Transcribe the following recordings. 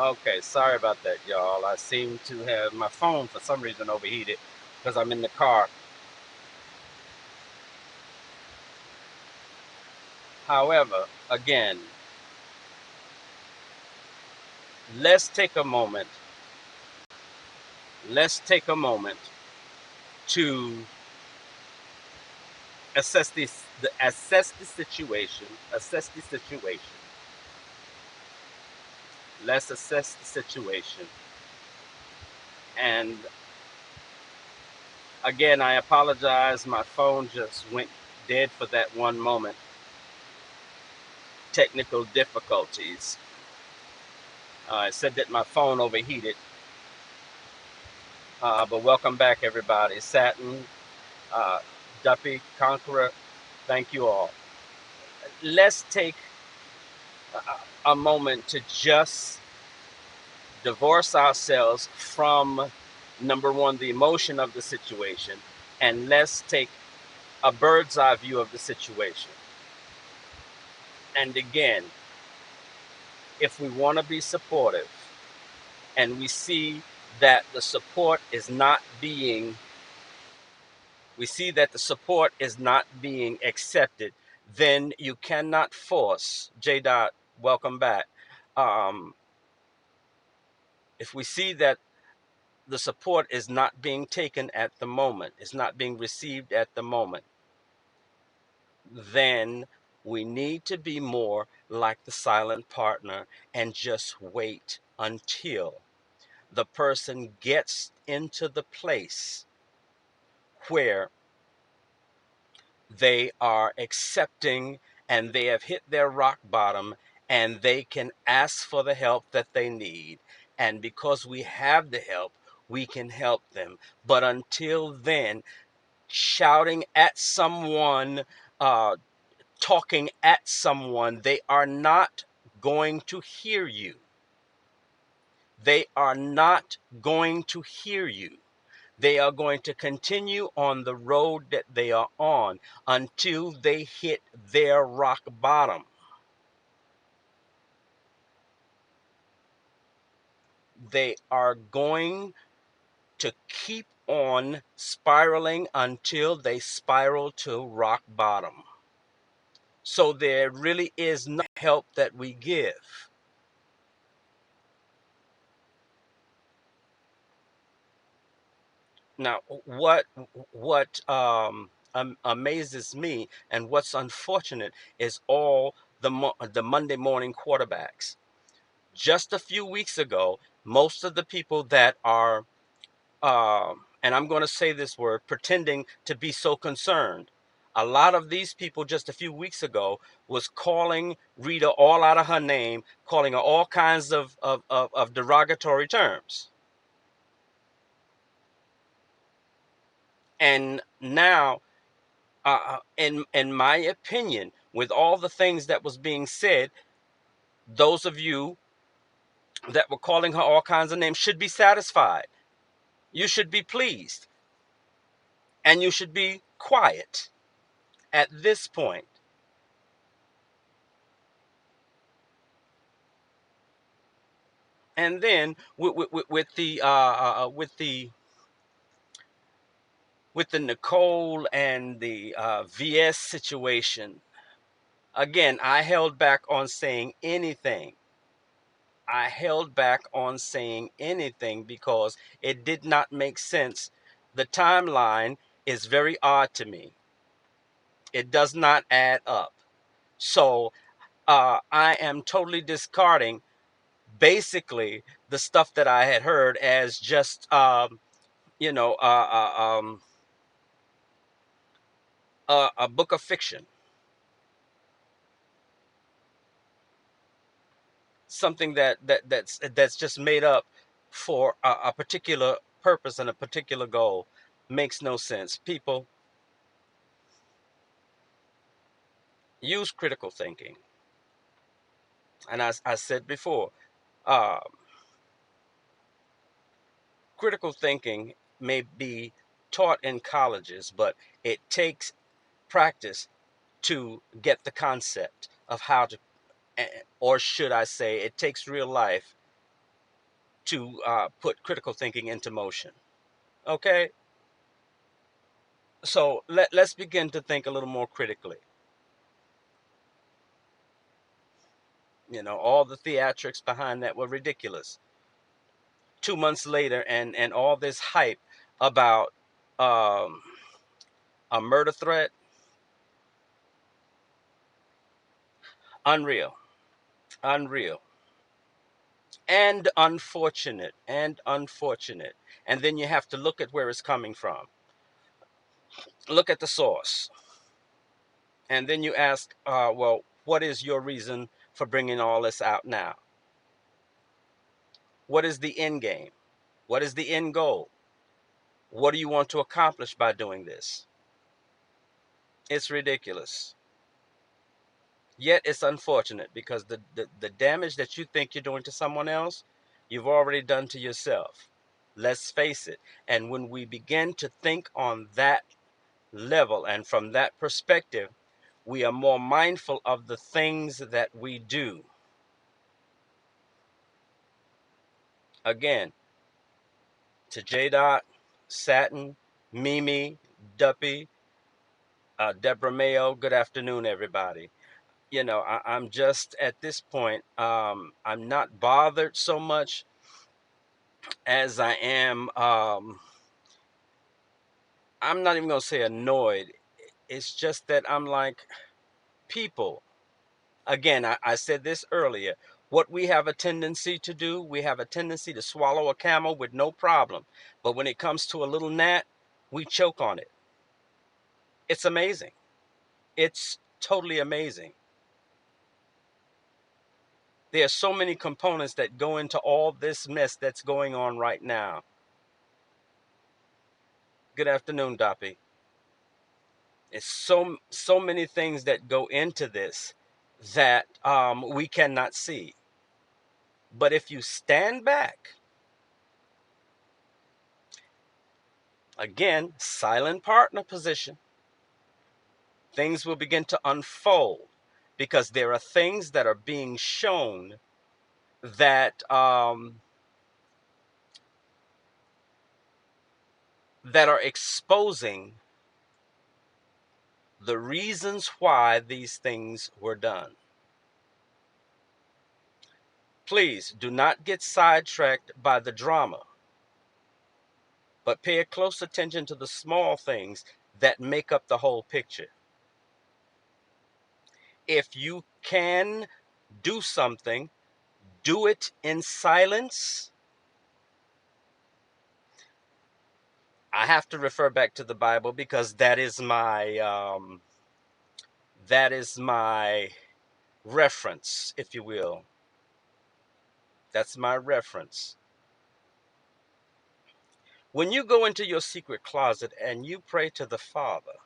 Okay, sorry about that, y'all. I seem to have my phone for some reason overheated because I'm in the car. However, again, let's take a moment. Let's take a moment to assess the situation. Assess the situation. Let's assess the situation. And again, I apologize. My phone just went dead for that one moment. Technical difficulties. I said that my phone overheated. But welcome back, everybody. Satin, uh, Duffy, Conqueror, thank you all. Let's take a moment to just divorce ourselves from, number one, the emotion of the situation, and let's take a bird's eye view of the situation. And again, if we want to be supportive and we see that the support is not being accepted, then you cannot force. J. Dot, welcome back. Um, if we see that the support is not being taken at the moment, is not being received at the moment, then we need to be more like the silent partner and just wait until the person gets into the place where they are accepting and they have hit their rock bottom and they can ask for the help that they need. And because we have the help, we can help them. But until then, shouting at someone, uh, talking at someone, they are not going to hear you. They are not going to hear you. They are going to continue on the road that they are on until they hit their rock bottom. They are going to keep on spiraling until they spiral to rock bottom. So there really is no help that we give. Now, what amazes me and what's unfortunate is all the Monday morning quarterbacks. Just a few weeks ago, most of the people that are, and I'm going to say this word, pretending to be so concerned. A lot of these people just a few weeks ago was calling Rita all out of her name, calling her all kinds of derogatory terms. And now, in my opinion, with all the things that was being said, those of you that were calling her all kinds of names should be satisfied. You should be pleased. And you should be quiet at this point. And then with the Nicole and the VS situation, again, I held back on saying anything. I held back on saying anything because it did not make sense. The timeline is very odd to me. It does not add up. So I am totally discarding basically the stuff that I had heard as just you know a book of fiction, something that's just made up for a particular purpose and a particular goal. Makes no sense. People, use critical thinking. And as I said before, uh, critical thinking may be taught in colleges, but it takes practice to get the concept of how to, or should I say, it takes real life to put critical thinking into motion. Okay, so let's begin to think a little more critically. You know, all the theatrics behind that were ridiculous. 2 months later, and all this hype about um, a murder threat, unreal, unreal, and unfortunate. And then you have to look at where it's coming from. Look at the source, and then you ask, well, what is your reason for bringing all this out now? What is the end game? What is the end goal? What do you want to accomplish by doing this? It's ridiculous. Yet it's unfortunate because the damage that you think you're doing to someone else, you've already done to yourself. Let's face it. And when we begin to think on that level and from that perspective, we are more mindful of the things that we do. Again, to J. Dot, Satin, Mimi, Duppy, Deborah Mayo, good afternoon, everybody. You know, I'm just at this point, I'm not bothered so much as I am, I'm not even going to say annoyed. It's just that I'm like, people, again, I said this earlier. What we have a tendency to do, we have a tendency to swallow a camel with no problem. But when it comes to a little gnat, we choke on it. It's amazing. It's totally amazing. There are so many components that go into all this mess that's going on right now. Good afternoon, Doppy. It's so many things that go into this that we cannot see. But if you stand back, again, silent partner position, things will begin to unfold because there are things that are being shown that are exposing the reasons why these things were done. Please do not get sidetracked by the drama, but pay a close attention to the small things that make up the whole picture. If you can do something, do it in silence. I have to refer back to the Bible because that is my reference, if you will. That's my reference. When you go into your secret closet and you pray to the Father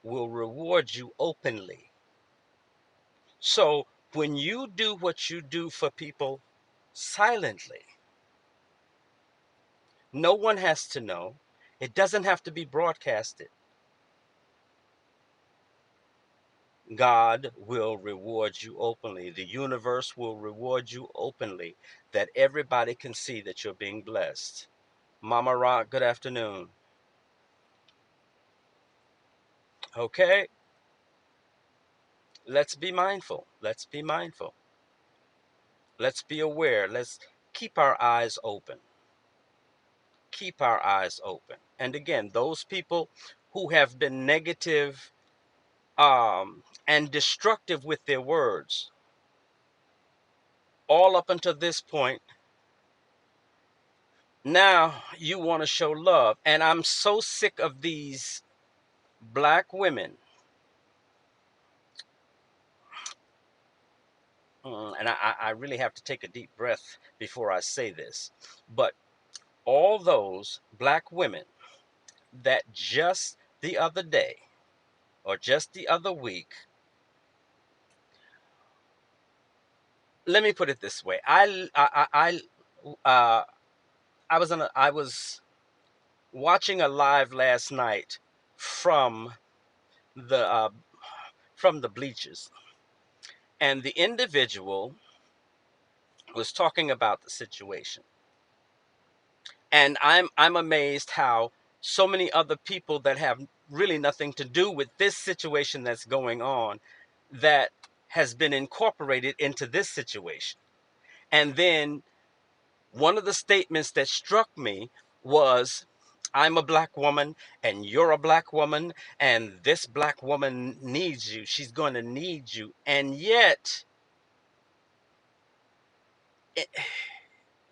will reward you openly. So when you do what you do for people silently, no one has to know. It doesn't have to be broadcasted. God will reward you openly. The universe will reward you openly, that everybody can see that you're being blessed. Mama Rock, good afternoon. Okay, let's be mindful. Let's be mindful. Let's be aware. Let's keep our eyes open. Keep our eyes open. And again, those people who have been negative and destructive with their words, all up until this point, now you want to show love. And I'm so sick of these black women. And I really have to take a deep breath before I say this. But all those black women that just the other day or just the other week, let me put it this way. I was watching a live last night from the bleachers, and the individual was talking about the situation. And I'm amazed how so many other people that have really nothing to do with this situation that's going on, that has been incorporated into this situation. And then one of the statements that struck me was, I'm a black woman and you're a black woman, and this black woman needs you. She's going to need you. And yet,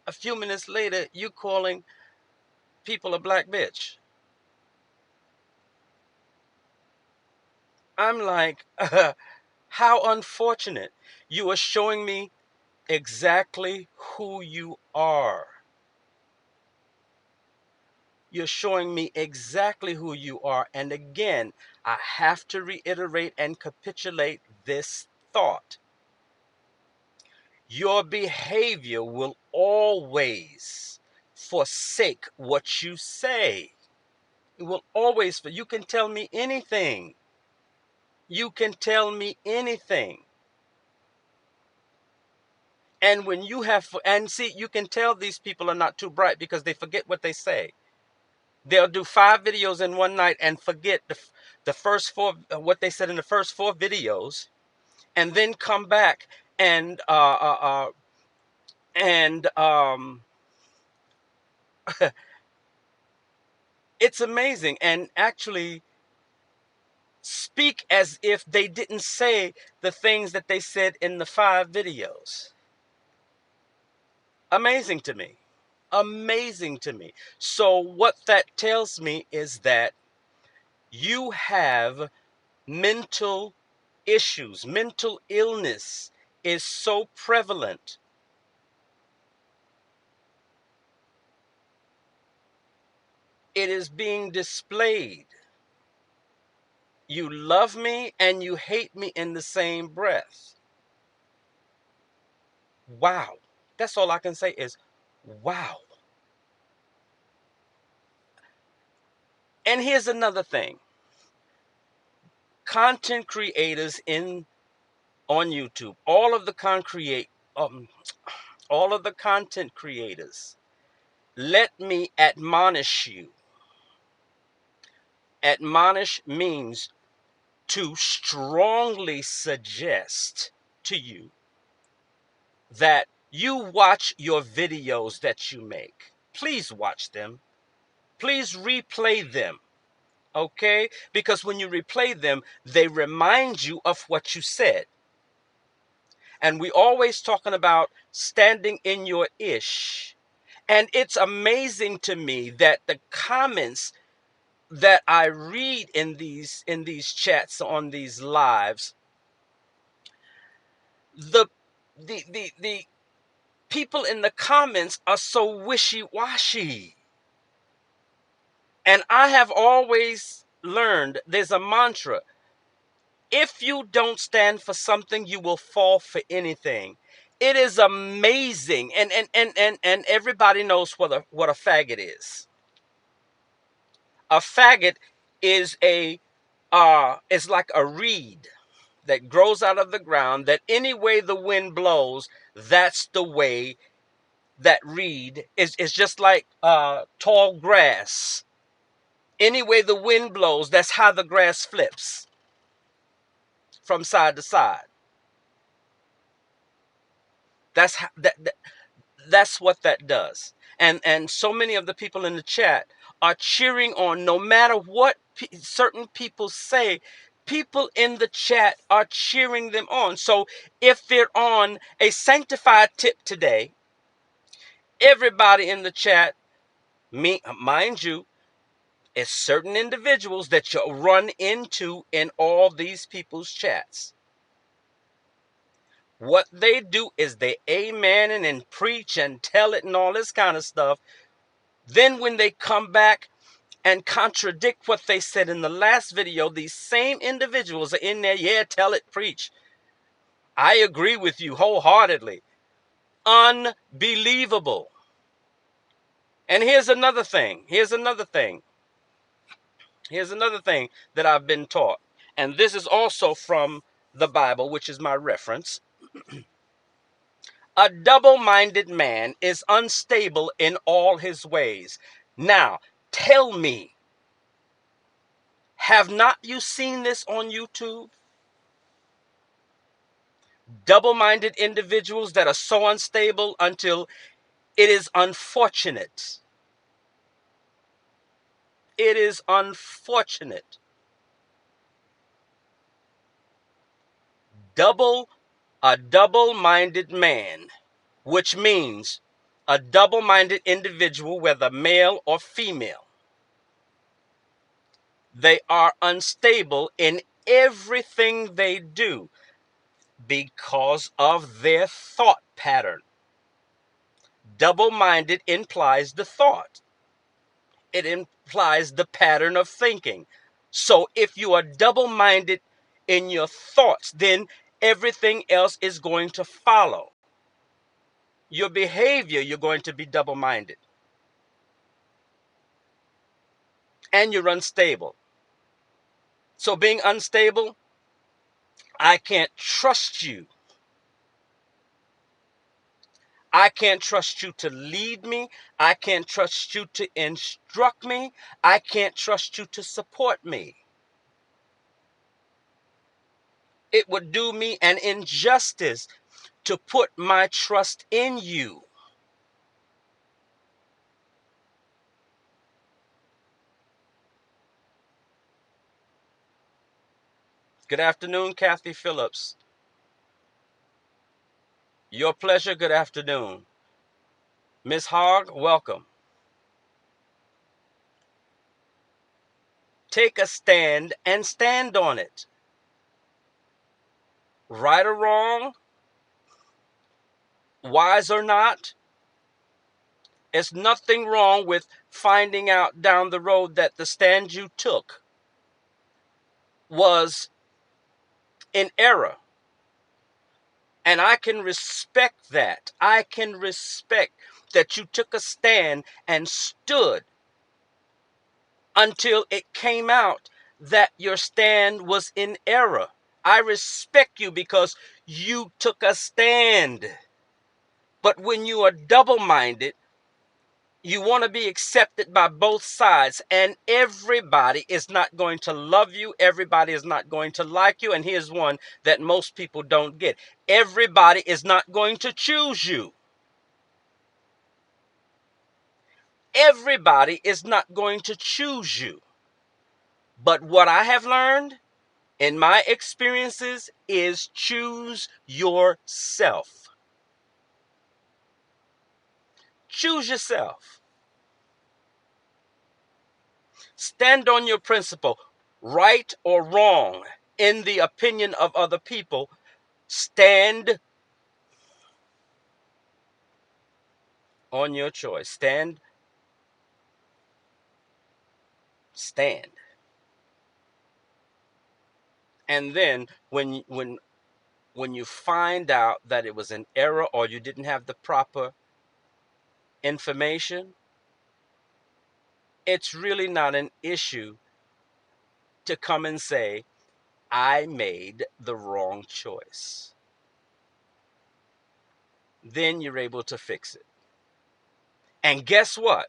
a few minutes later, you calling people a black bitch. I'm like, how unfortunate. You are showing me exactly who you are. You're showing me exactly who you are. And again, I have to reiterate and capitulate this thought. Your behavior will always forsake what you say. It will always, you can tell me anything. You can tell me anything. And when you have, and see, you can tell these people are not too bright because they forget what they say. They'll do 5 videos in one night and forget the first 4, what they said in the first 4 videos, and then come back and and it's amazing, and actually speak as if they didn't say the things that they said in the 5 videos. Amazing to me. Amazing to me. So what that tells me is that you have mental issues. Mental illness is so prevalent. It is being displayed. You love me and you hate me in the same breath. Wow. That's all I can say is, wow. And here's another thing. Content creators on YouTube, all of the content creators, let me admonish you. Admonish means to strongly suggest to you that you watch your videos that you make. Please watch them. Please replay them. Okay? Because when you replay them, they remind you of what you said. And we always talking about standing in your ish. And it's amazing to me that the comments that I read in these chats on these lives, the the people in the comments are so wishy-washy. And I have always learned there's a mantra. If you don't stand for something, you will fall for anything. It is amazing. And everybody knows what a faggot is. A faggot is is like a reed that grows out of the ground, that any way the wind blows, that's the way that reed is just like tall grass. Any way the wind blows, that's how the grass flips from side to side. That's how, that's what that does. And so many of the people in the chat are cheering on, no matter what certain people say. People in the chat are cheering them on. So if they're on a sanctified tip today, everybody in the chat, mind you, it's certain individuals that you'll run into in all these people's chats. What they do is they amen and preach and tell it and all this kind of stuff. Then when they come back and contradict what they said in the last video, these same individuals are in there, yeah, tell it, preach. I agree with you wholeheartedly. Unbelievable. And here's another thing. Here's another thing that I've been taught. And this is also from the Bible, which is my reference. A double-minded man is unstable in all his ways. Now, tell me, have not you seen this on YouTube? Double-minded individuals that are so unstable until it is unfortunate. It is unfortunate. A double-minded man, which means a double-minded individual, whether male or female, they are unstable in everything they do because of their thought pattern. Double-minded implies the thought. It implies the pattern of thinking. So if you are double-minded in your thoughts, then everything else is going to follow. Your behavior, you're going to be double-minded. And you're unstable. So being unstable, I can't trust you. I can't trust you to lead me. I can't trust you to instruct me. I can't trust you to support me. It would do me an injustice to put my trust in you. Good afternoon, Kathy Phillips. Your pleasure. Good afternoon. Miss Hogg, welcome. Take a stand and stand on it. Right or wrong, wise or not, there's nothing wrong with finding out down the road that the stand you took was in error. And I can respect that. I can respect that you took a stand and stood until it came out that your stand was in error. I respect you because you took a stand. But when you are double-minded, you want to be accepted by both sides, and everybody is not going to love you. Everybody is not going to like you. And here's one that most people don't get. Everybody is not going to choose you. Everybody is not going to choose you. But what I have learned in my experiences is choose yourself. Choose yourself. Stand on your principle, right or wrong, in the opinion of other people. Stand on your choice. Stand. And then when you find out that it was an error or you didn't have the proper information, it's really not an issue to come and say, I made the wrong choice. Then you're able to fix it. And guess what?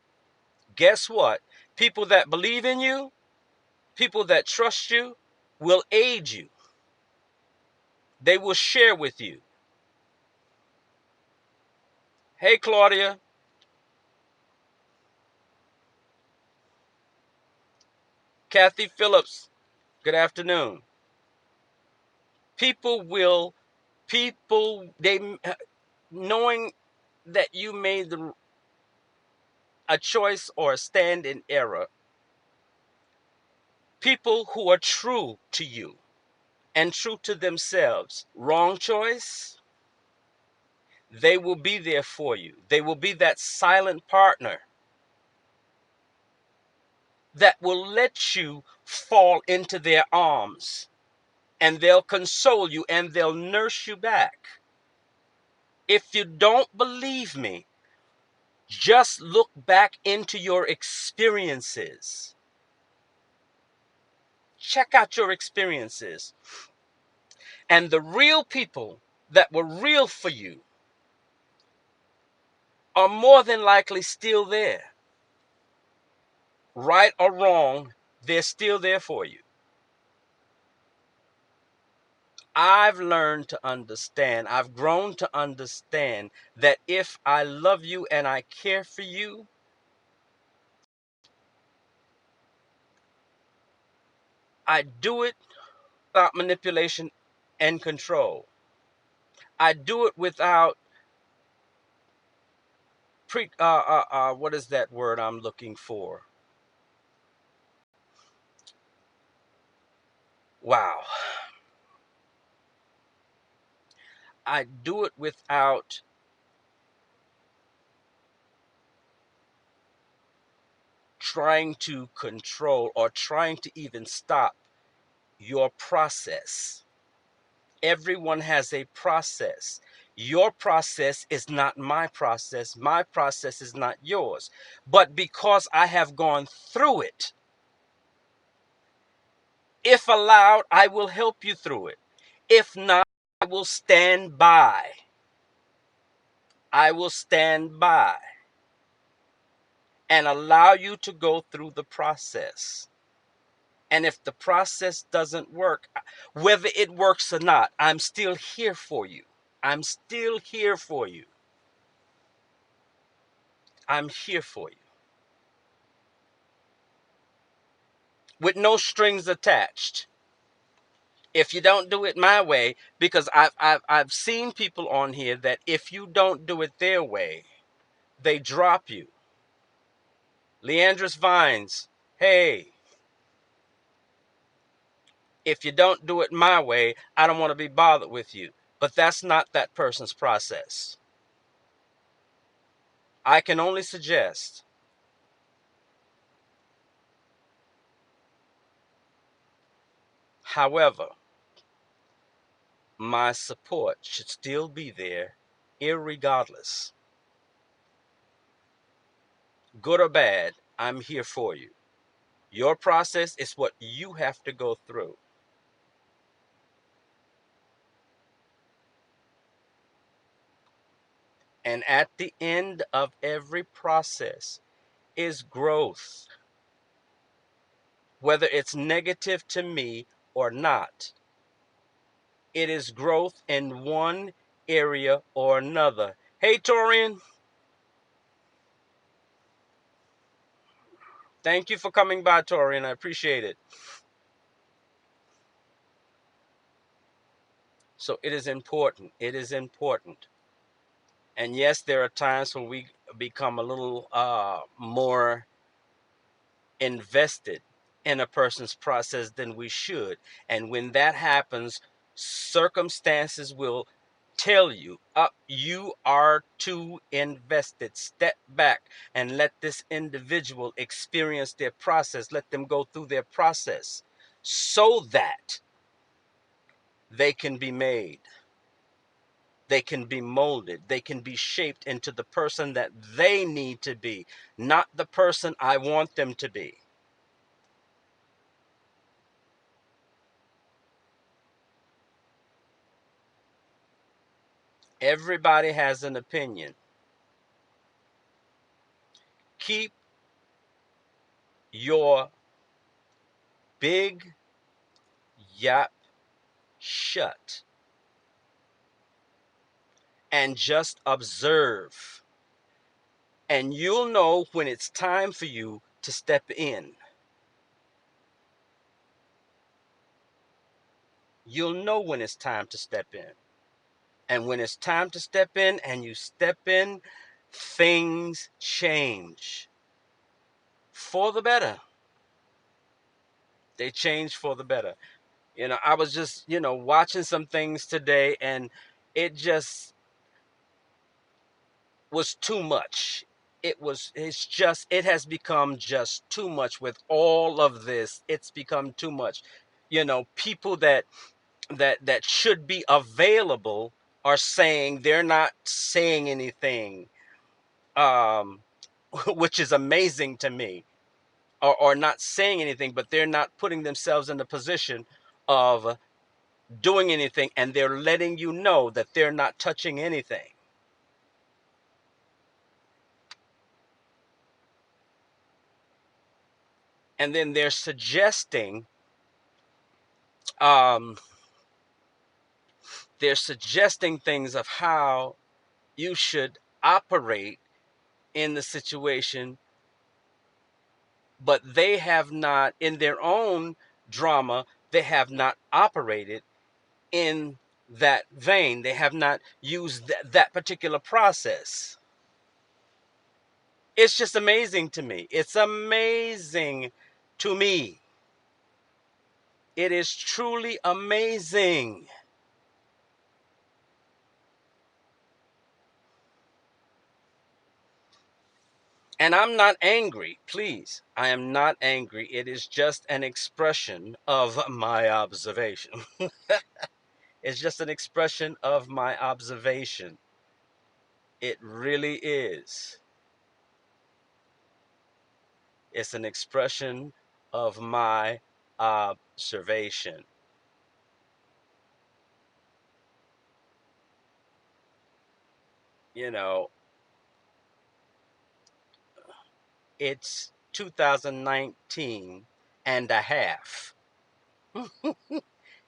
Guess what? People that believe in you, people that trust you, will aid you. They will share with you. Hey, Claudia. Kathy Phillips, good afternoon. People, knowing that you made a choice or a stand in error, people who are true to you and true to themselves, wrong choice, they will be there for you. They will be that silent partner that will let you fall into their arms, and they'll console you and they'll nurse you back. If you don't believe me, just look back into your experiences. Check out your experiences. And the real people that were real for you, are more than likely still there. Right or wrong, they're still there for you. I've learned to understand, I've grown to understand that if I love you and I care for you, I do it without manipulation and control. I do it without what is that word I'm looking for? Wow. I do it without trying to control or trying to even stop your process. Everyone has a process. Your process is not my process. My process is not yours. But because I have gone through it, if allowed, I will help you through it. If not, I will stand by. I will stand by and allow you to go through the process. And if the process doesn't work, whether it works or not, I'm still here for you. I'm still here for you. I'm here for you. With no strings attached. If you don't do it my way, because I've seen people on here that if you don't do it their way, they drop you. Leandris Vines, hey, if you don't do it my way, I don't want to be bothered with you. But that's not that person's process. I can only suggest, however, my support should still be there, irregardless. Good or bad, I'm here for you. Your process is what you have to go through. And at the end of every process is growth, whether it's negative to me or not. It is growth in one area or another. Hey, Torian, thank you for coming by, Torian. I appreciate it. So it is important. It is important. And yes, there are times when we become a little more invested in a person's process than we should. And when that happens, circumstances will tell you, you are too invested. Step back and let this individual experience their process. Let them go through their process so that they can be made. They can be molded. They can be shaped into the person that they need to be, not the person I want them to be. Everybody has an opinion. Keep your big yap shut and just observe. And you'll know when it's time for you to step in. You'll know when it's time to step in. And when it's time to step in and you step in, things change for the better. They change for the better. I was just, watching some things today, and it just was too much. It has become just too much with all of this. It's become too much. People that should be available are saying they're not saying anything, um, which is amazing to me, or not saying anything, but they're not putting themselves in the position of doing anything, and they're letting you know that they're not touching anything. And then um, they're suggesting things of how you should operate in the situation, but they have not, in their own drama, they have not operated in that vein. They have not used that particular process. It's just amazing to me. It's amazing to me. It is truly amazing. And I'm not angry, please. I am not angry. It is just an expression of my observation. It's just an expression of my observation. It really is. It's an expression of my observation. You know, it's 2019 and a half.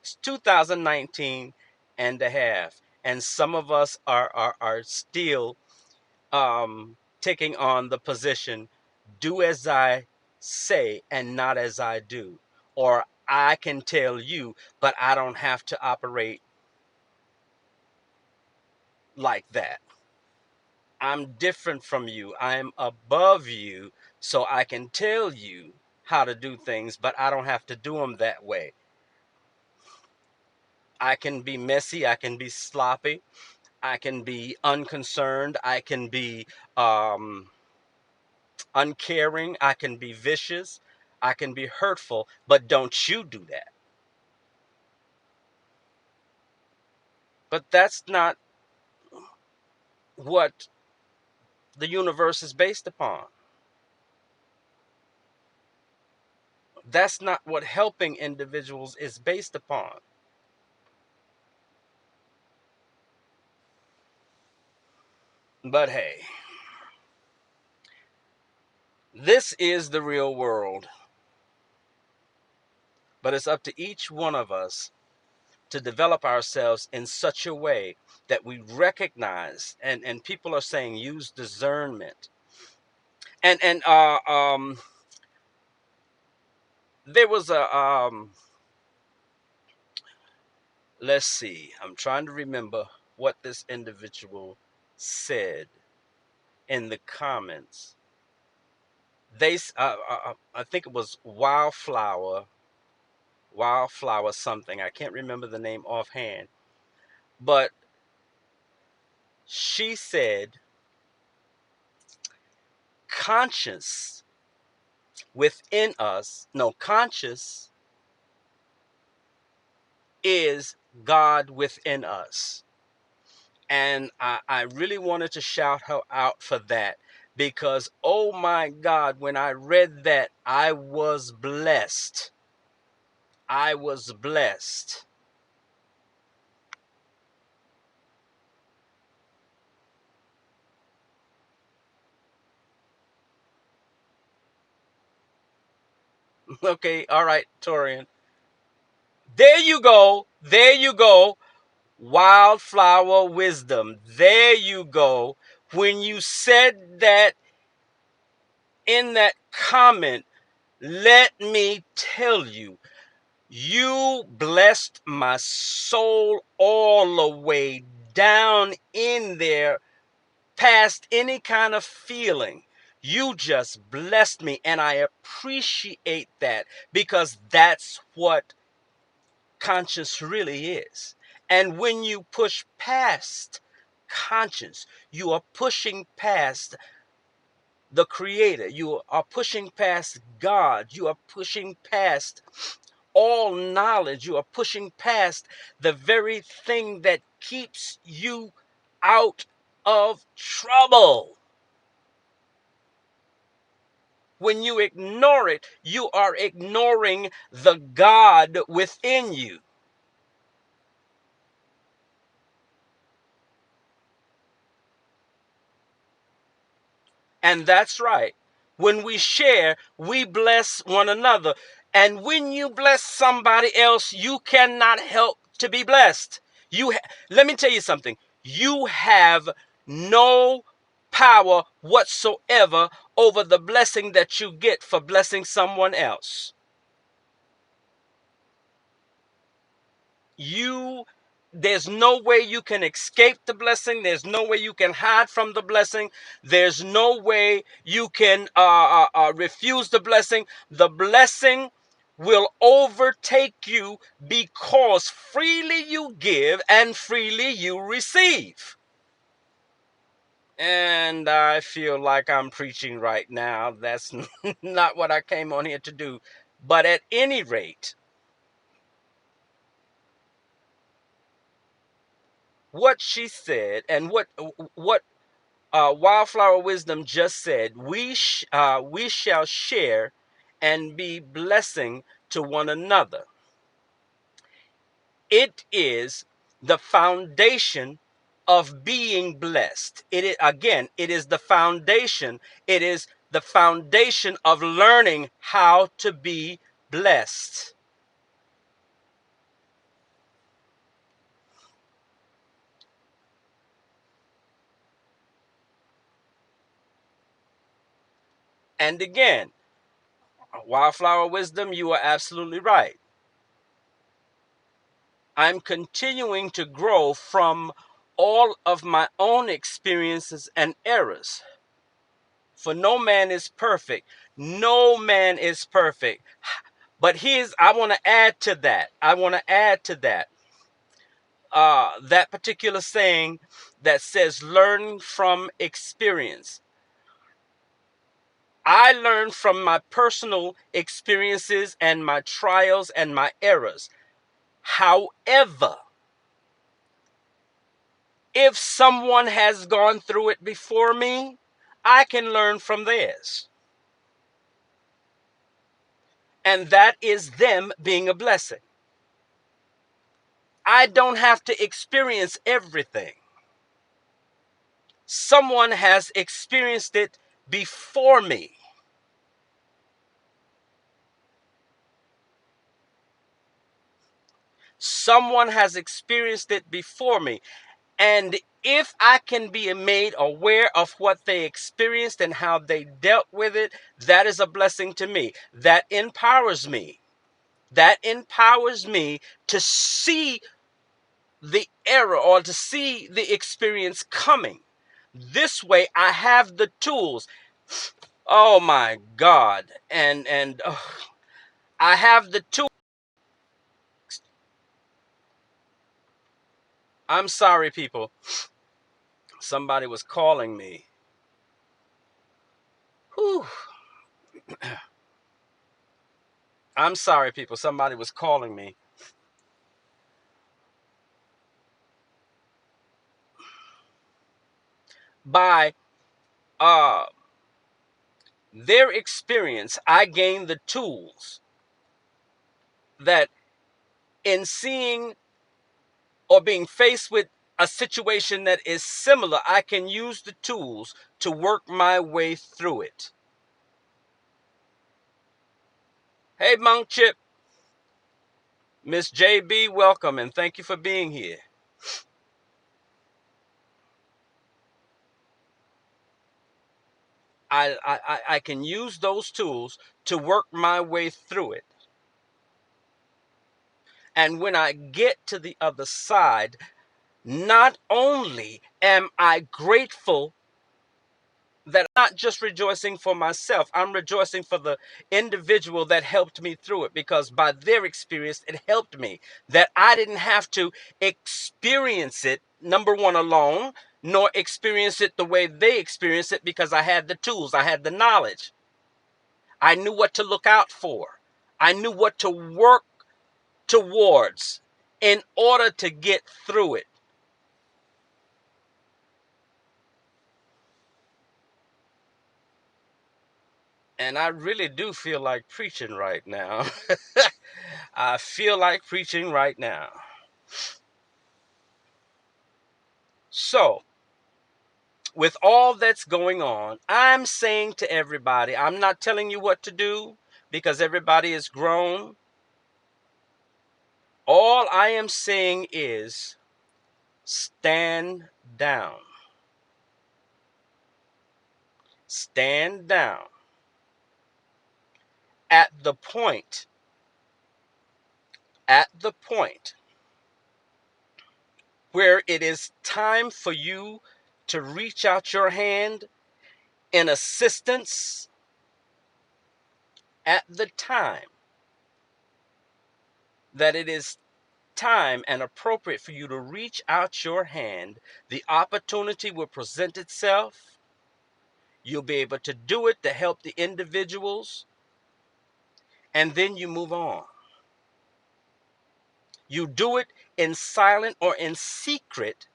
It's 2019 and a half. And some of us are still taking on the position, do as I say and not as I do. Or I can tell you, but I don't have to operate like that. I'm different from you. I'm above you, so I can tell you how to do things, but I don't have to do them that way. I can be messy. I can be sloppy. I can be unconcerned. I can be um, uncaring. I can be vicious. I can be hurtful, but don't you do that. But that's not what the universe is based upon. That's not what helping individuals is based upon. But hey, this is the real world. But it's up to each one of us to develop ourselves in such a way that we recognize, and people are saying use discernment. And there was a let's see, I'm trying to remember what this individual said in the comments. I think it was Wildflower something. I can't remember the name offhand, but she said conscious within us, no, conscious is God within us. And I really wanted to shout her out for that because, oh my God, when I read that, I was blessed. I was blessed. Okay, all right, Torian. There you go. There you go. Wildflower wisdom. There you go. When you said that in that comment, let me tell you, you blessed my soul all the way down in there, past any kind of feeling. You just blessed me, and I appreciate that because that's what conscience really is. And when you push past conscience, you are pushing past the creator, you are pushing past God, you are pushing past all knowledge, you are pushing past the very thing that keeps you out of trouble. When you ignore it, you are ignoring the God within you. And that's right. When we share, we bless one another. And when you bless somebody else, you cannot help to be blessed. Let me tell you something. You have no power whatsoever over the blessing that you get for blessing someone else. There's no way you can escape the blessing. There's no way you can hide from the blessing. There's no way you can refuse the blessing. The blessing will overtake you because freely you give and freely you receive. And I feel like I'm preaching right now. That's not what I came on here to do. But at any rate, what she said and what Wildflower Wisdom just said, we shall share and be blessing to one another. It is the foundation of being blessed. It is the foundation. It is the foundation of learning how to be blessed. And again, Wildflower Wisdom, you are absolutely right. I'm continuing to grow from all of my own experiences and errors. For no man is perfect. No man is perfect. But I want to add to that. That particular saying that says, learn from experience. I learned from my personal experiences and my trials and my errors. However, if someone has gone through it before me, I can learn from theirs. And that is them being a blessing. I don't have to experience everything. Someone has experienced it before me. Someone has experienced it before me. And if I can be made aware of what they experienced and how they dealt with it, that is a blessing to me. That empowers me. That empowers me to see the error or to see the experience coming. This way I have the tools. Oh my God. And I have the tools. I'm sorry, people. Somebody was calling me. Whew. I'm sorry, people. Somebody was calling me. By uh their experience, I gained the tools that in seeing or being faced with a situation that is similar, I can use the tools to work my way through it. Hey, Monk Chip, Miss JB, welcome and thank you for being here. I can use those tools to work my way through it. And when I get to the other side, not only am I grateful that I'm not just rejoicing for myself, I'm rejoicing for the individual that helped me through it, because by their experience, it helped me. That I didn't have to experience it, number one, alone, nor experience it the way they experienced it, because I had the tools, I had the knowledge. I knew what to look out for. I knew what to work towards in order to get through it. And I really do feel like preaching right now. I feel like preaching right now. So, with all that's going on, I'm saying to everybody, I'm not telling you what to do because everybody is grown. All I am saying is stand down. Stand down. At the point where it is time for you to reach out your hand in assistance, at the time that it is time and appropriate for you to reach out your hand, the opportunity will present itself. You'll be able to do it to help the individuals, and then you move on. You do it in silent or in secret,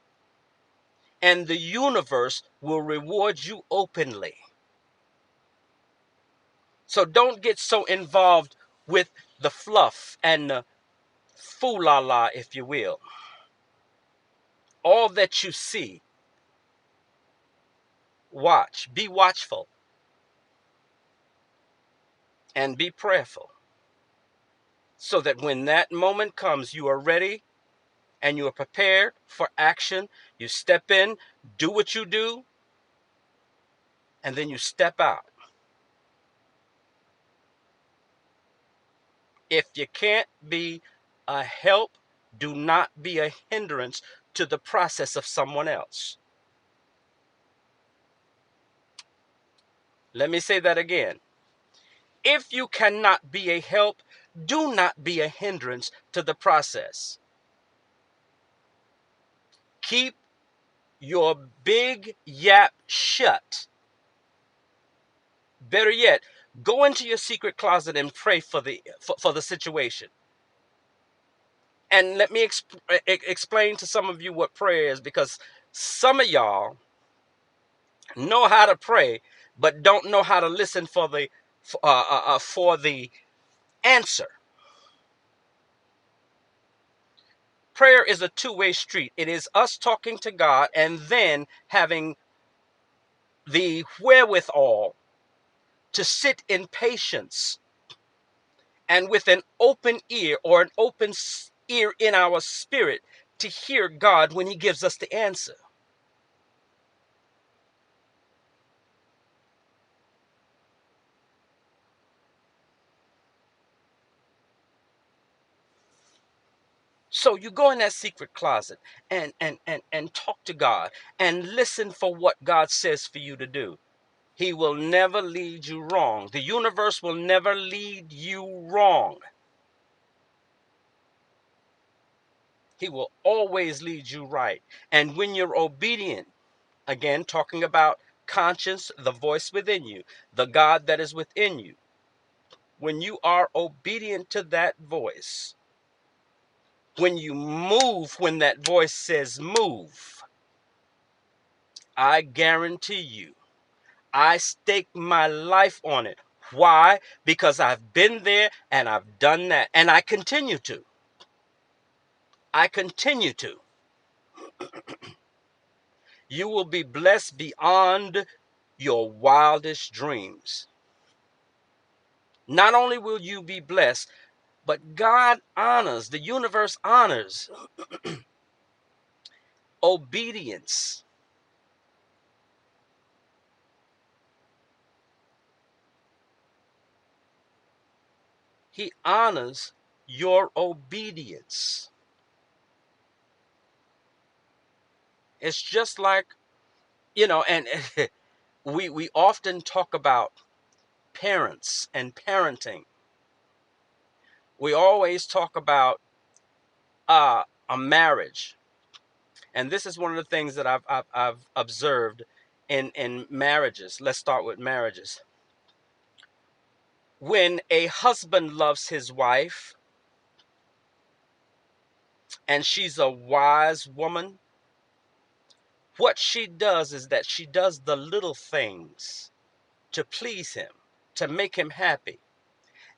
and the universe will reward you openly. So don't get so involved with the fluff and the foo-la-la, if you will. All that you see, watch, be watchful, and be prayerful, so that when that moment comes, you are ready and you are prepared for action. You step in, do what you do, and then you step out. If you can't be a help, do not be a hindrance to the process of someone else. Let me say that again. If you cannot be a help, do not be a hindrance to the process. Keep your big yap shut. Better yet, go into your secret closet and pray for the situation. And let me explain to some of you what prayer is, because some of y'all know how to pray, but don't know how to listen for the answer. Prayer is a two-way street. It is us talking to God and then having the wherewithal to sit in patience and with an open ear, or an open ear in our spirit, to hear God when he gives us the answer. So you go in that secret closet and talk to God and listen for what God says for you to do. He will never lead you wrong. The universe will never lead you wrong. He will always lead you right. And when you're obedient, again, talking about conscience, the voice within you, the God that is within you, when you are obedient to that voice, when you move, when that voice says move, I guarantee you, I stake my life on it. Why? Because I've been there and I've done that. And I continue to. I continue to. You will be blessed beyond your wildest dreams. Not only will you be blessed, but God honors, the universe honors obedience. He honors your obedience. It's just like, and we often talk about parents and parenting. We always talk about a marriage, and this is one of the things that I've observed in marriages. Let's start with marriages. When a husband loves his wife and she's a wise woman, what she does is that she does the little things to please him, to make him happy.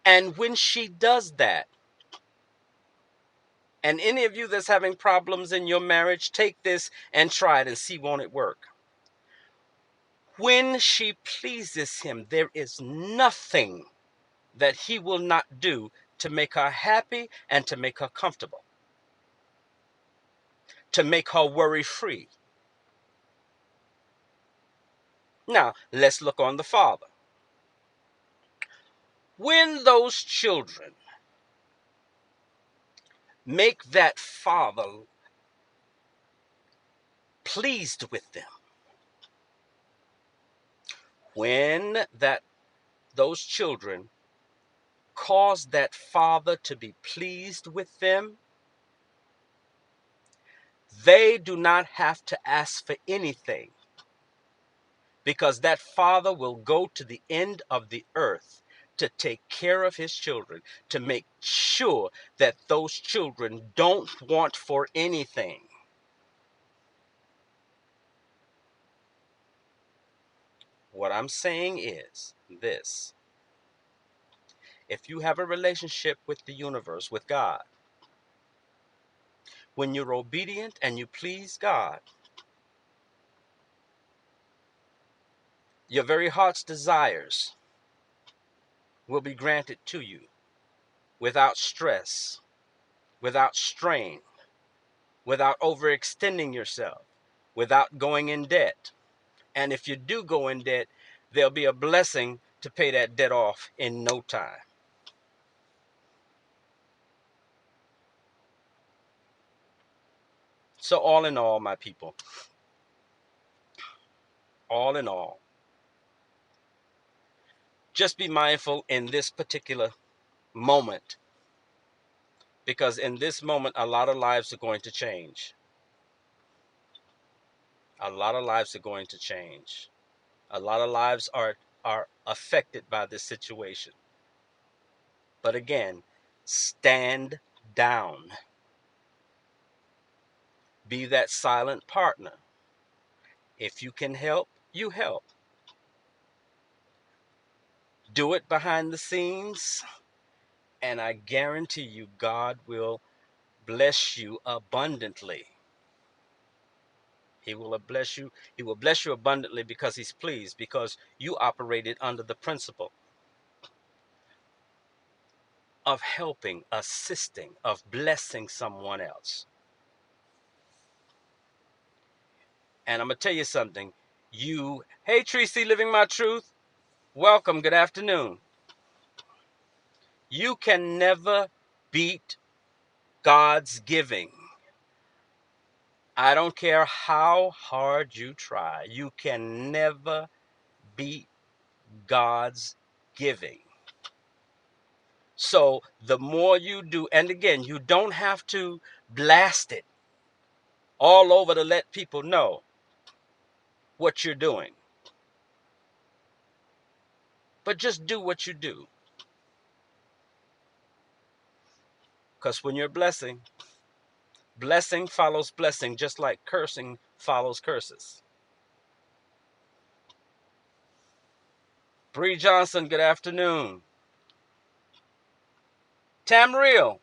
And when she does that, and any of you that's having problems in your marriage, take this and try it and see, won't it work? When she pleases him, there is nothing that he will not do to make her happy and to make her comfortable, to make her worry free. Now, let's look on the father. When those children make that father pleased with them, when those children cause that father to be pleased with them, they do not have to ask for anything, because that father will go to the end of the earth to take care of his children, to make sure that those children don't want for anything. What I'm saying is this: if you have a relationship with the universe, with God, when you're obedient and you please God, your very heart's desires will be granted to you without stress, without strain, without overextending yourself, without going in debt. And if you do go in debt, there'll be a blessing to pay that debt off in no time. So all in all, my people, all in all, just be mindful in this particular moment, because in this moment, a lot of lives are going to change. A lot of lives are going to change. A lot of lives are affected by this situation. But again, stand down. Be that silent partner. If you can help, you help. Do it behind the scenes, and I guarantee you God will bless you abundantly. He will bless you. He will bless you abundantly because he's pleased, because you operated under the principle of helping, assisting, of blessing someone else. And I'm going to tell you something. Hey, Tracy, Living My Truth. Welcome. Good afternoon. You can never beat God's giving. I don't care how hard you try. You can never beat God's giving. So the more you do, and again, you don't have to blast it all over to let people know what you're doing. But just do what you do. Because when you're blessing, blessing follows blessing, just like cursing follows curses. Bree Johnson, good afternoon. Tamriel,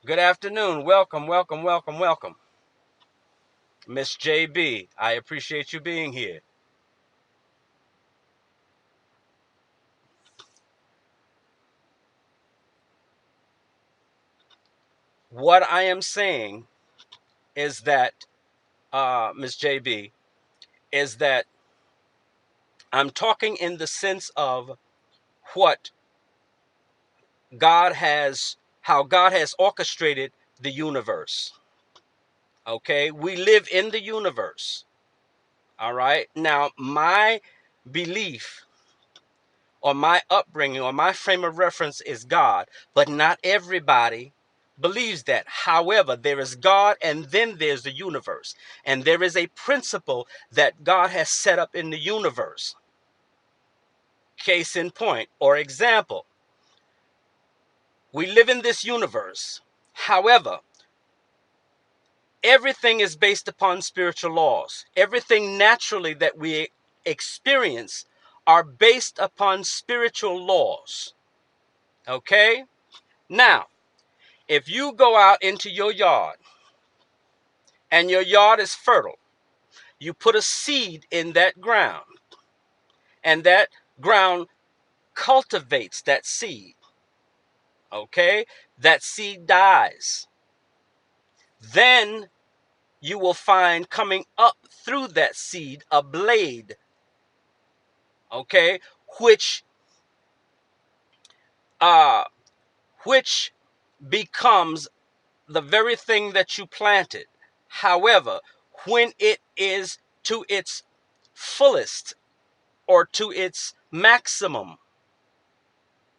good afternoon. Welcome, welcome, welcome, welcome. Miss JB, I appreciate you being here. What I am saying is that, Miss JB, is that I'm talking in the sense of what how God has orchestrated the universe. Okay, we live in the universe. All right. Now, my belief or my upbringing or my frame of reference is God, but not everybody believes that. However, there is God and then there's the universe. And there is a principle that God has set up in the universe. Case in point or example, we live in this universe. However, everything is based upon spiritual laws. Everything naturally that we experience are based upon spiritual laws. Okay? Now, if you go out into your yard and your yard is fertile, you put a seed in that ground. and that ground cultivates that seed. Okay, that seed dies. Then you will find coming up through that seed a blade, okay, which uh which becomes the very thing that you planted. However, when it is to its fullest or to its maximum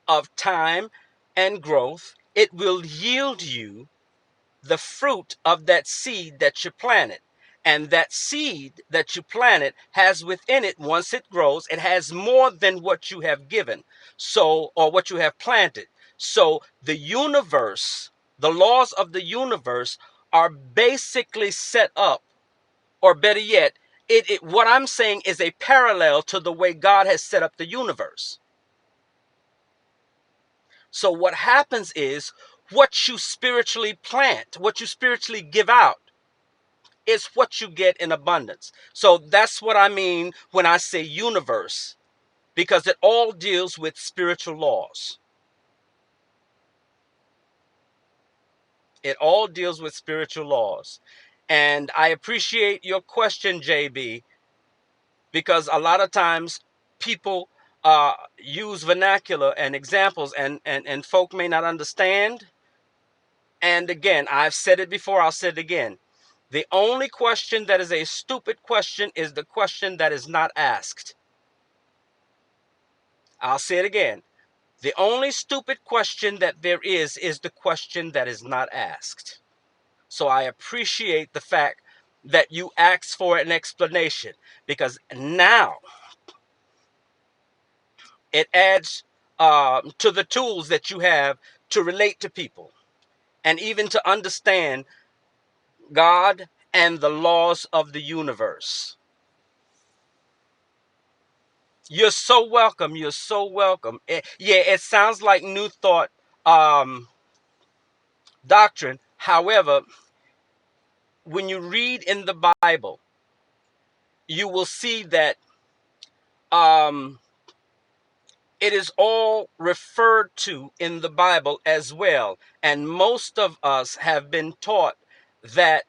of time and growth, it will yield you the fruit of that seed that you planted. And that seed that you planted has within it, once it grows, it has more than what you have given. So, or what you have planted. So the universe, the laws of the universe are basically set up, or better yet, what I'm saying is a parallel to the way God has set up the universe. So what happens is what you spiritually plant, what you spiritually give out, is what you get in abundance. So that's what I mean when I say universe, because it all deals with spiritual laws. It all deals with spiritual laws. And I appreciate your question, JB, because a lot of times people use vernacular and examples, and folk may not understand. And again, I've said it before, I'll say it again. The only question that is a stupid question is the question that is not asked. I'll say it again. The only stupid question that there is the question that is not asked. So I appreciate the fact that you asked for an explanation, because now it adds to the tools that you have to relate to people and even to understand God and the laws of the universe. You're so welcome. You're so welcome. Yeah, it sounds like New Thought doctrine. However, when you read in the Bible, you will see that um, it is all referred to in the Bible as well. And most of us have been taught that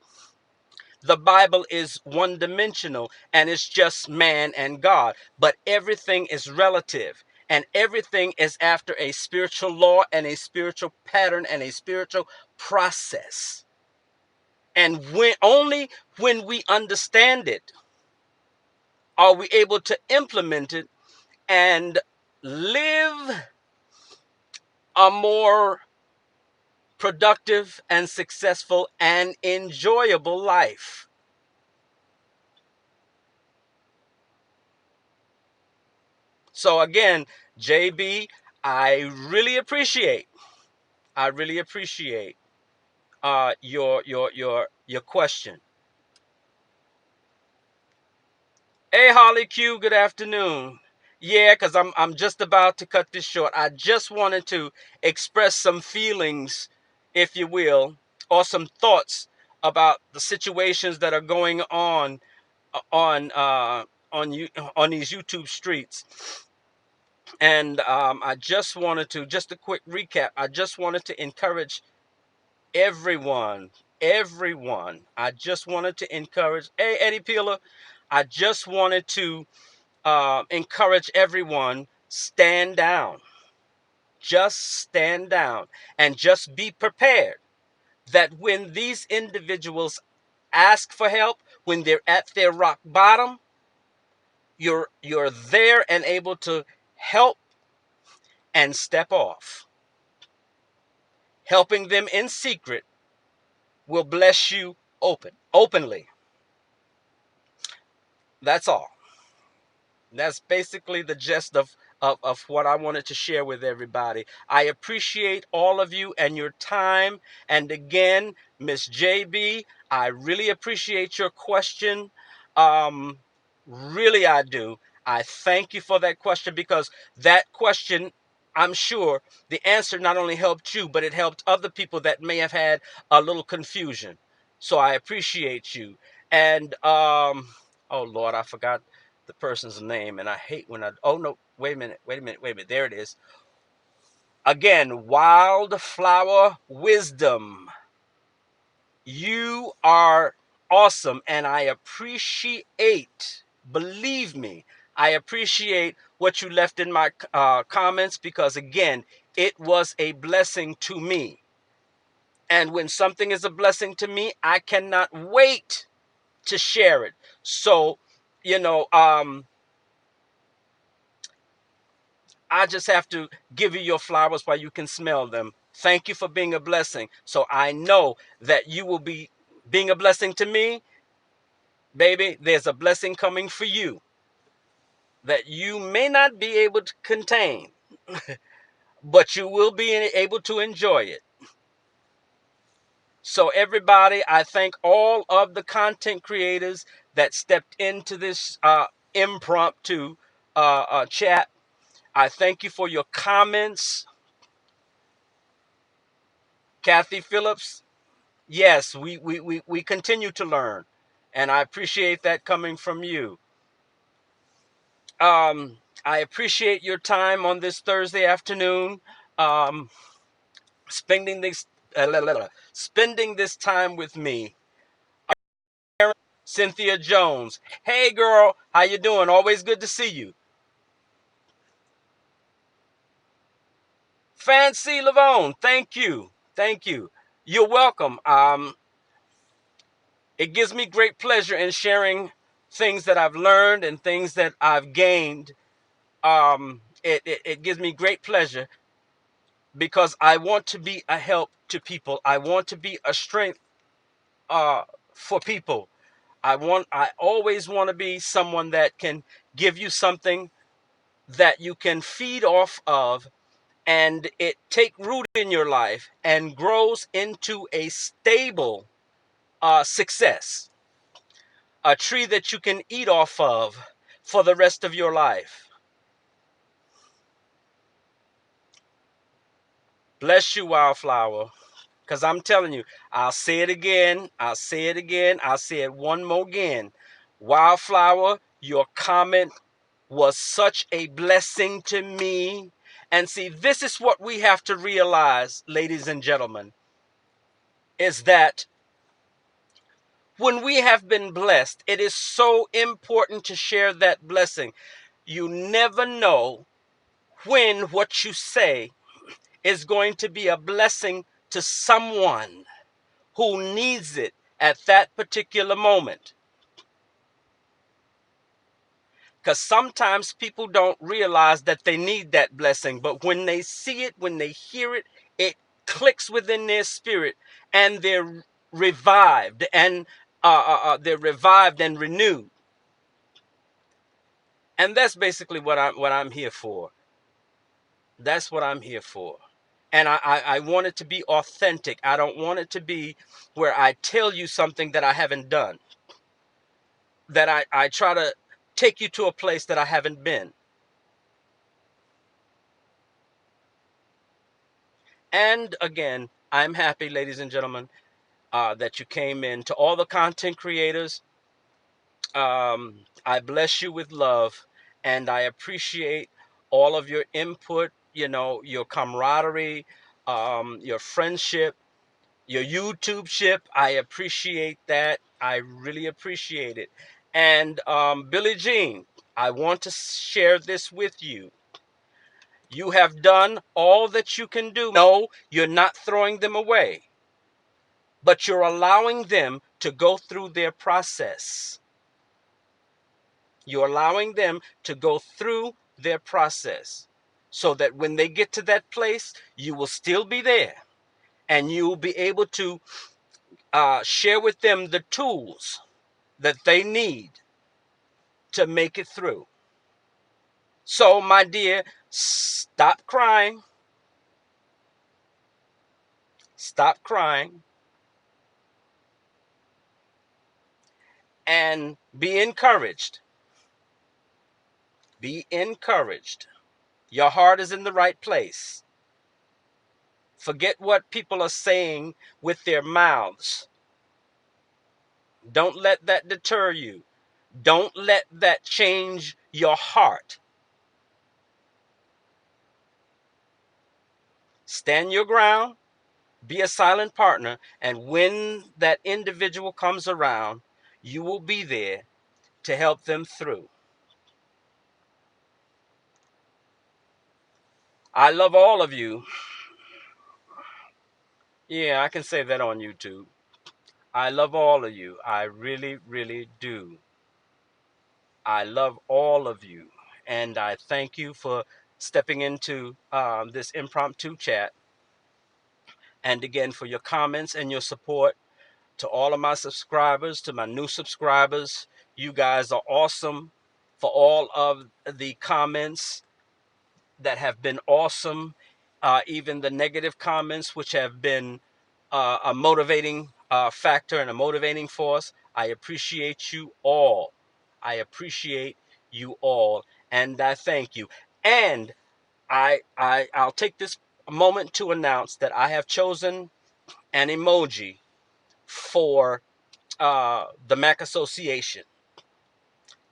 the Bible is one dimensional and it's just man and God. But everything is relative. And everything is after a spiritual law and a spiritual pattern and a spiritual process. And only when we understand it are we able to implement it and live a more productive and successful and enjoyable life. So again, JB, I really appreciate your question. Hey, Holly Q, good afternoon. Yeah, because I'm just about to cut this short. I just wanted to express some feelings, if you will, or some thoughts about the situations that are going on on these YouTube streets. And I just wanted to, just a quick recap. I just wanted to encourage everyone. I just wanted to encourage. Hey, Eddie Peeler. I just wanted to encourage everyone, stand down. Just stand down and just be prepared that when these individuals ask for help, when they're at their rock bottom, you're there and able to help and step off. Helping them in secret will bless you openly. That's all. That's basically the gist of what I wanted to share with everybody. I appreciate all of you and your time. And again, Miss JB, I really appreciate your question. Um, really, I do. I thank you for that question, because that question, I'm sure the answer not only helped you, but it helped other people that may have had a little confusion. So I appreciate you. And oh Lord, I forgot the person's name, and I hate when I, oh no, wait a minute, there it is. Again, Wildflower Wisdom. You are awesome, and I appreciate, believe me, I appreciate what you left in my comments, because again, it was a blessing to me. And when something is a blessing to me, I cannot wait to share it. So, you know, I just have to give you your flowers while you can smell them. Thank you for being a blessing. So I know that you will be being a blessing to me. Baby, there's a blessing coming for you that you may not be able to contain, but you will be able to enjoy it. So everybody, I thank all of the content creators that stepped into this impromptu chat. I thank you for your comments. Kathy Phillips, yes, we continue to learn, and I appreciate that coming from you. I appreciate your time on this Thursday afternoon, um, spending this spending this time with me. Cynthia Jones, hey girl, how you doing? Always good to see you. Fancy Lavone, thank you, thank you. You're welcome. It gives me great pleasure in sharing things that I've learned and things that I've gained. It gives me great pleasure because I want to be a help to people. I want to be a strength uh, for people. I always want to be someone that can give you something that you can feed off of, and it take root in your life and grows into a stable success, a tree that you can eat off of for the rest of your life. Bless you, Wildflower. Because I'm telling you, I'll say it again. I'll say it again. I'll say it one more again. Wildflower, your comment was such a blessing to me. And see, this is what we have to realize, ladies and gentlemen, is that when we have been blessed, it is so important to share that blessing. You never know when what you say is going to be a blessing to someone who needs it at that particular moment. Because sometimes people don't realize that they need that blessing, but when they see it, when they hear it, it clicks within their spirit, and revived and they're revived and renewed. And that's basically what I'm here for. That's what I'm here for. And I want it to be authentic. I don't want it to be where I tell you something that I haven't done, that I try to take you to a place that I haven't been. And again, I'm happy, ladies and gentlemen, that you came in. To all the content creators, I bless you with love, and I appreciate all of your input, your camaraderie, your friendship, your YouTube ship. I appreciate that. I really appreciate it. And Billie Jean, I want to share this with you. You have done all that you can do. No, you're not throwing them away, but you're allowing them to go through their process. You're allowing them to go through their process so that when they get to that place, you will still be there, and you will be able to share with them the tools that they need to make it through. So, my dear, stop crying. Stop crying. And be encouraged. Be encouraged. Your heart is in the right place. Forget what people are saying with their mouths. Don't let that deter you. Don't let that change your heart. Stand your ground, be a silent partner, and when that individual comes around, you will be there to help them through. I love all of you. Yeah, I can say that on YouTube. I love all of you. I really, really do. I love all of you. And I thank you for stepping into this impromptu chat. And again, for your comments and your support. To all of my subscribers, to my new subscribers, you guys are awesome. For all of the comments that have been awesome, even the negative comments, which have been a motivating factor and a motivating force. I appreciate you all. I appreciate you all, and I thank you. And I'll take this moment to announce that I have chosen an emoji for the Mac Association.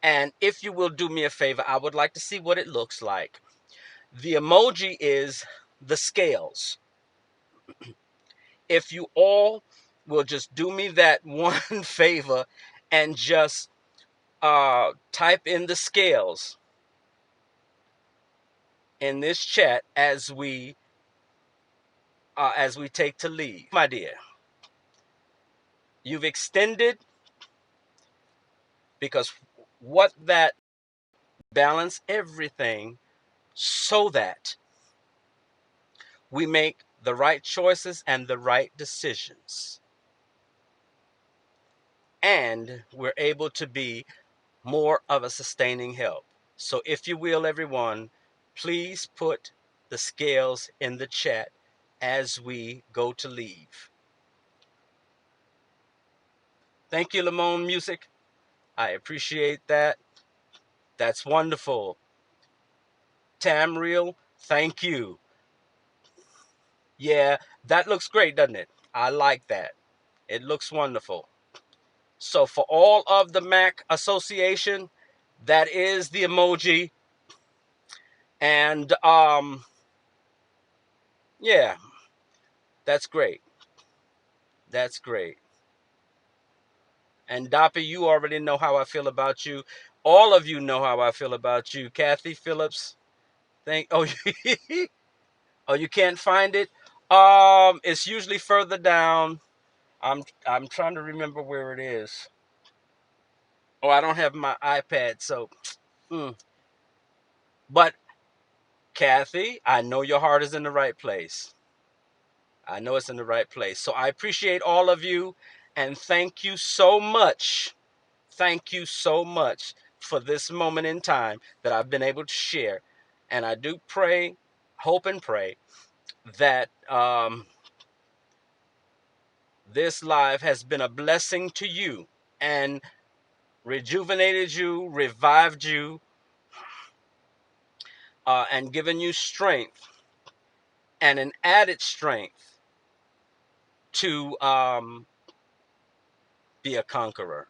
And if you will do me a favor, I would like to see what it looks like. The emoji is the scales. If you all will just do me that one favor and just type in the scales in this chat as we take to leave. My dear, you've extended, because what that balance everything so that we make the right choices and the right decisions, and we're able to be more of a sustaining help. So if you will, everyone, please put the scales in the chat as we go to leave. Thank you, Lamone Music. I appreciate that. That's wonderful. Tamriel, thank you. Yeah, that looks great, doesn't it? I like that. It looks wonderful. So for all of the Mac Association, that is the emoji. And yeah, that's great. That's great. And Doppy, you already know how I feel about you. All of you know how I feel about you. Kathy Phillips, oh, oh, you can't find it. It's usually further down. I'm trying to remember where it is. Oh, I don't have my iPad, so. But Kathy, I know your heart is in the right place. I know it's in the right place. So I appreciate all of you, and thank you so much. Thank you so much for this moment in time that I've been able to share. And I do pray, hope and pray that this live has been a blessing to you and rejuvenated you, revived you, and given you strength, and an added strength to be a conqueror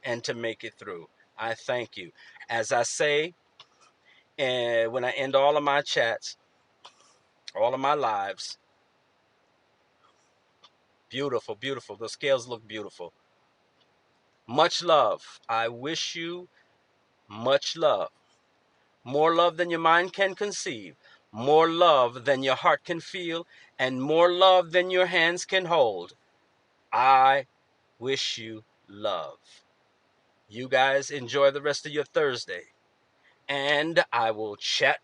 and to make it through. I thank you. As I say, and when I end all of my chats, all of my lives, beautiful, beautiful. The scales look beautiful. Much love. I wish you much love. More love than your mind can conceive. More love than your heart can feel. And more love than your hands can hold. I wish you love. You guys enjoy the rest of your Thursday. And I will chat